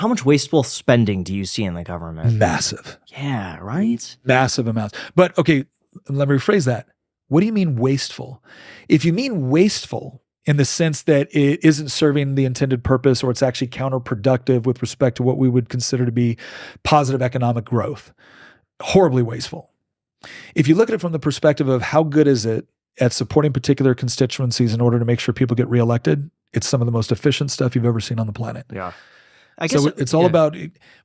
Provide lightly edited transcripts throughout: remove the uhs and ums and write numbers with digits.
How much wasteful spending do you see in the government? Massive. Yeah, right? Massive amounts. But okay, let me rephrase that. What do you mean wasteful? If you mean wasteful in the sense that it isn't serving the intended purpose or it's actually counterproductive with respect to what we would consider to be positive economic growth, horribly wasteful. If you look at it from the perspective of how good is it at supporting particular constituencies in order to make sure people get reelected, it's some of the most efficient stuff you've ever seen on the planet. Yeah. I guess it's all about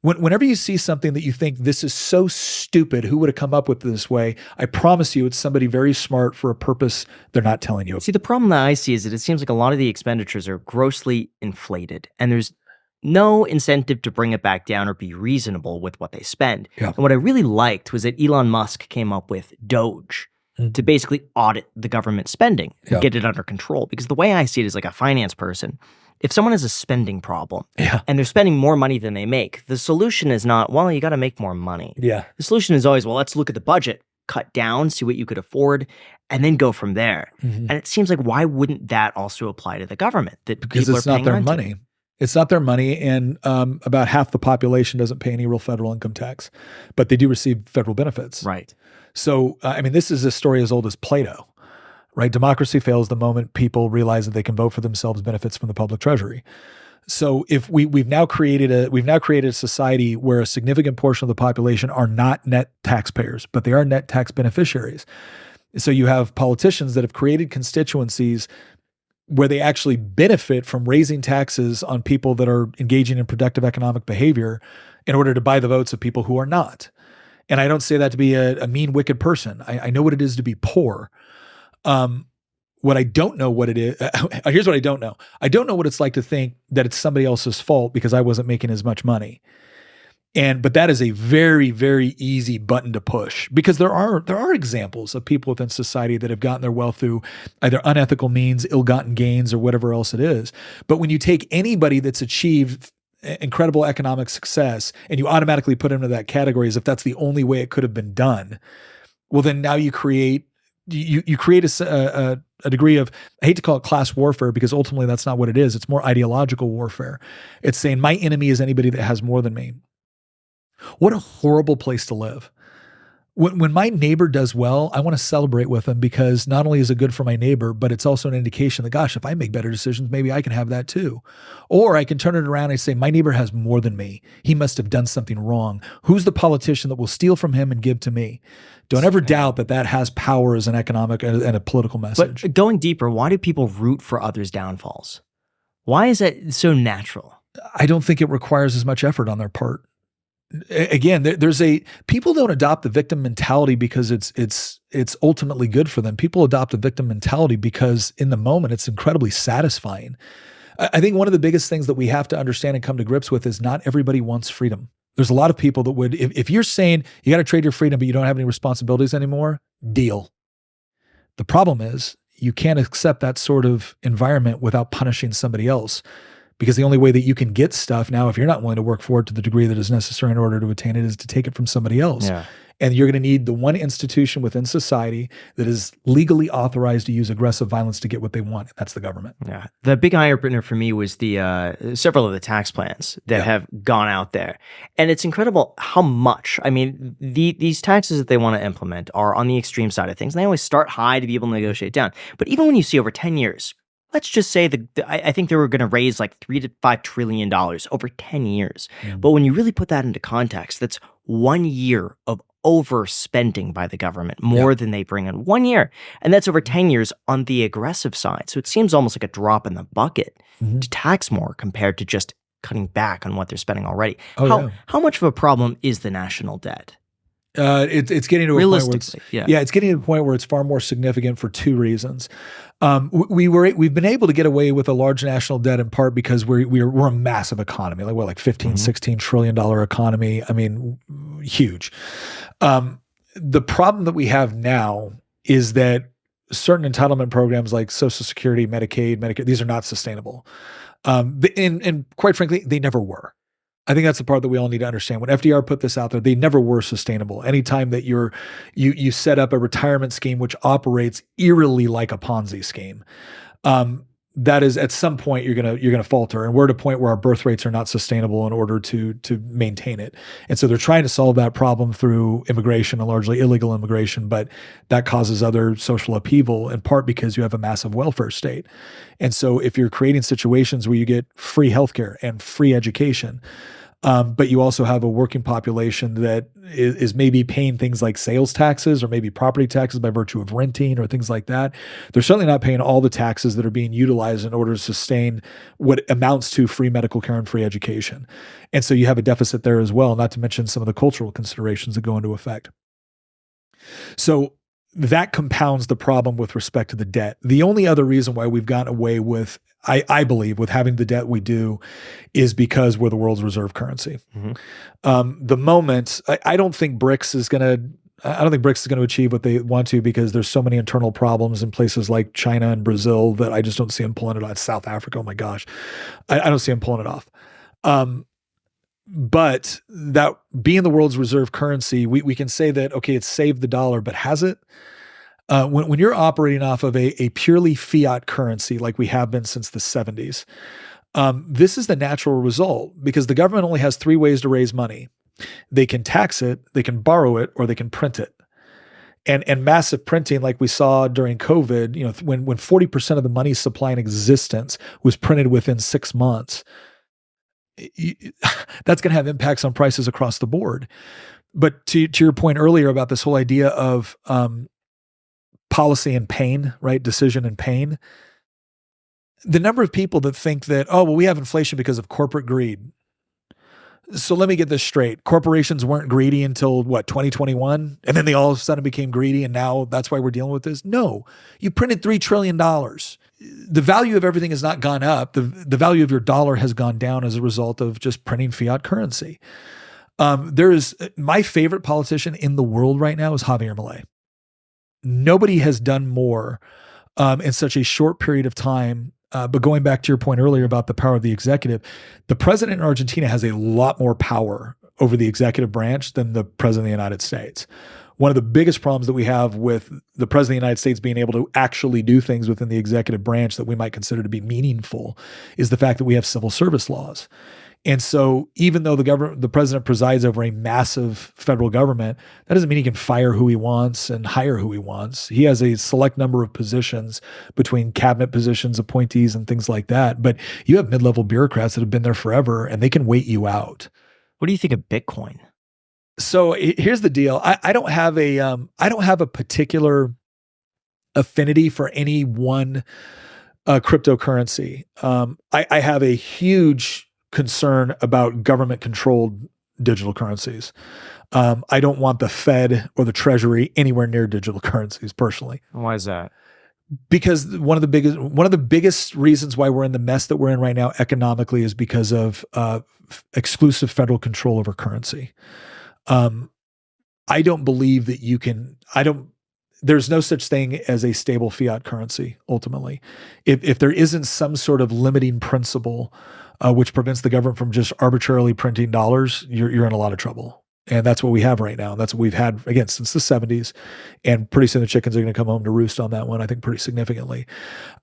whenever you see something that you think this is so stupid, who would have come up with it this way? I promise you it's somebody very smart for a purpose they're not telling you. See, the problem that I see is that it seems like a lot of the expenditures are grossly inflated, and there's no incentive to bring it back down or be reasonable with what they spend. Yeah. And what I really liked was that Elon Musk came up with Doge to basically audit the government spending and get it under control. Because the way I see it is like a finance person. If someone has a spending problem and they're spending more money than they make, the solution is not, well, you got to make more money. Yeah. The solution is always, well, let's look at the budget, cut down, see what you could afford, and then go from there. And it seems like, why wouldn't that also apply to the government? Because it's not their money. It's not their money, and about half the population doesn't pay any real federal income tax, but they do receive federal benefits. Right. So, I mean, this is a story as old as Plato. Right? Democracy fails the moment people realize that they can vote for themselves benefits from the public treasury. So if we've now created a society where a significant portion of the population are not net taxpayers, but they are net tax beneficiaries. So you have politicians that have created constituencies where they actually benefit from raising taxes on people that are engaging in productive economic behavior in order to buy the votes of people who are not. And I don't say that to be a mean, wicked person. I know what it is to be poor. What I don't know what it is, here's what I don't know. I don't know what it's like to think that it's somebody else's fault because I wasn't making as much money. But that is a very, very easy button to push because there are examples of people within society that have gotten their wealth through either unethical means, ill-gotten gains, or whatever else it is. But when you take anybody that's achieved incredible economic success and you automatically put them into that category as if that's the only way it could have been done, well, then now you create a degree of, I hate to call it class warfare because ultimately that's not what it is. It's more ideological warfare. It's saying my enemy is anybody that has more than me. What a horrible place to live. When my neighbor does well, I want to celebrate with them because not only is it good for my neighbor, but it's also an indication that, gosh, if I make better decisions, maybe I can have that too. Or I can turn it around and say, my neighbor has more than me. He must have done something wrong. Who's the politician that will steal from him and give to me? Don't ever doubt that has power as an economic and a political message. But going deeper, why do people root for others' downfalls? Why is that so natural? I don't think it requires as much effort on their part. Again, people don't adopt the victim mentality because it's ultimately good for them. People adopt the victim mentality because in the moment it's incredibly satisfying. I think one of the biggest things that we have to understand and come to grips with is not everybody wants freedom. There's a lot of people that would, if you're saying you got to trade your freedom, but you don't have any responsibilities anymore, deal. The problem is you can't accept that sort of environment without punishing somebody else. Because the only way that you can get stuff now, if you're not willing to work for it to the degree that is necessary in order to attain it, is to take it from somebody else. Yeah. And you're going to need the one institution within society that is legally authorized to use aggressive violence to get what they want. And that's the government. Yeah. The big eye-opener for me was the several of the tax plans that have gone out there. And it's incredible how much, I mean, these taxes that they want to implement are on the extreme side of things. And they always start high to be able to negotiate down. But even when you see over 10 years, let's just say I think they were going to raise like $3 to $5 trillion over 10 years. But when you really put that into context, that's 1 year of overspending by the government, more than they bring in 1 year. And that's over 10 years on the aggressive side. So it seems almost like a drop in the bucket to tax more compared to just cutting back on what they're spending already. How much of a problem is the national debt? It's getting to a point where it's getting to the point where it's far more significant for two reasons. We've been able to get away with a large national debt in part because we're a massive economy, like 15, $16 trillion economy. I mean, huge. The problem that we have now is that certain entitlement programs like Social Security, Medicaid, Medicare, these are not sustainable. And quite frankly, they never were. I think that's the part that we all need to understand. When FDR put this out there, they never were sustainable. Anytime that you set up a retirement scheme which operates eerily like a Ponzi scheme, that is at some point you're gonna falter, and we're at a point where our birth rates are not sustainable in order to maintain it. And so they're trying to solve that problem through immigration, and largely illegal immigration, but that causes other social upheaval in part because you have a massive welfare state. And so if you're creating situations where you get free healthcare and free education, but you also have a working population that is maybe paying things like sales taxes or maybe property taxes by virtue of renting or things like that. They're certainly not paying all the taxes that are being utilized in order to sustain what amounts to free medical care and free education. And so you have a deficit there as well, not to mention some of the cultural considerations that go into effect. So that compounds the problem with respect to the debt. The only other reason why we've gotten away with, I believe, with having the debt we do is because we're the world's reserve currency. The moment, I don't think BRICS is going to achieve what they want to because there's so many internal problems in places like China and Brazil that I just don't see them pulling it off. South Africa, oh my gosh. I don't see them pulling it off. But that being the world's reserve currency, we can say that, okay, it's saved the dollar, but has it? When you're operating off of a purely fiat currency like we have been since the 70s, this is the natural result because the government only has three ways to raise money. They can tax it, they can borrow it, or they can print it. And massive printing like we saw during COVID, when 40% of the money supply in existence was printed within 6 months, that's going to have impacts on prices across the board. But to your point earlier about this whole idea of policy and pain, right? Decision and pain. The number of people that think that, oh, well, we have inflation because of corporate greed. So let me get this straight. Corporations weren't greedy until 2021? And then they all of a sudden became greedy and now that's why we're dealing with this? No, you printed $3 trillion. The value of everything has not gone up. The value of your dollar has gone down as a result of just printing fiat currency. My favorite politician in the world right now is Javier Milei. Nobody has done more in such a short period of time. But going back to your point earlier about the power of the executive, the president in Argentina has a lot more power over the executive branch than the president of the United States. One of the biggest problems that we have with the president of the United States being able to actually do things within the executive branch that we might consider to be meaningful is the fact that we have civil service laws. And so even though the president presides over a massive federal government, that doesn't mean he can fire who he wants and hire who he wants. He has a select number of positions between cabinet positions, appointees, and things like that. But you have mid-level bureaucrats that have been there forever and they can wait you out. What do you think of Bitcoin? So here's the deal. I don't have a particular affinity for any one cryptocurrency. I have a huge concern about government-controlled digital currencies. I don't want the Fed or the Treasury anywhere near digital currencies personally. Why is that? Because one of the biggest reasons why we're in the mess that we're in right now economically is because of exclusive federal control over currency. I don't believe that there's no such thing as a stable fiat currency, ultimately. If there isn't some sort of limiting principle which prevents the government from just arbitrarily printing dollars, you're in a lot of trouble. And that's what we have right now. And that's what we've had, again, since the 70s. And pretty soon the chickens are going to come home to roost on that one, I think pretty significantly.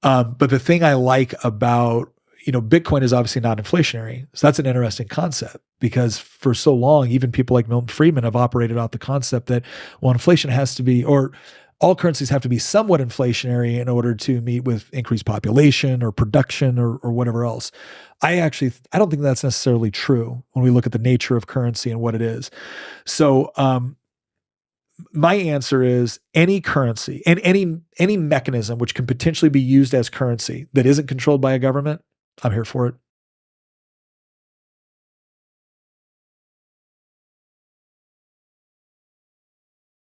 But the thing I like about, Bitcoin is obviously not inflationary. So that's an interesting concept because for so long, even people like Milton Friedman have operated off the concept that, well, inflation has to be, or all currencies have to be somewhat inflationary in order to meet with increased population or production or whatever else. I don't think that's necessarily true when we look at the nature of currency and what it is. So my answer is any currency and any mechanism which can potentially be used as currency that isn't controlled by a government, I'm here for it.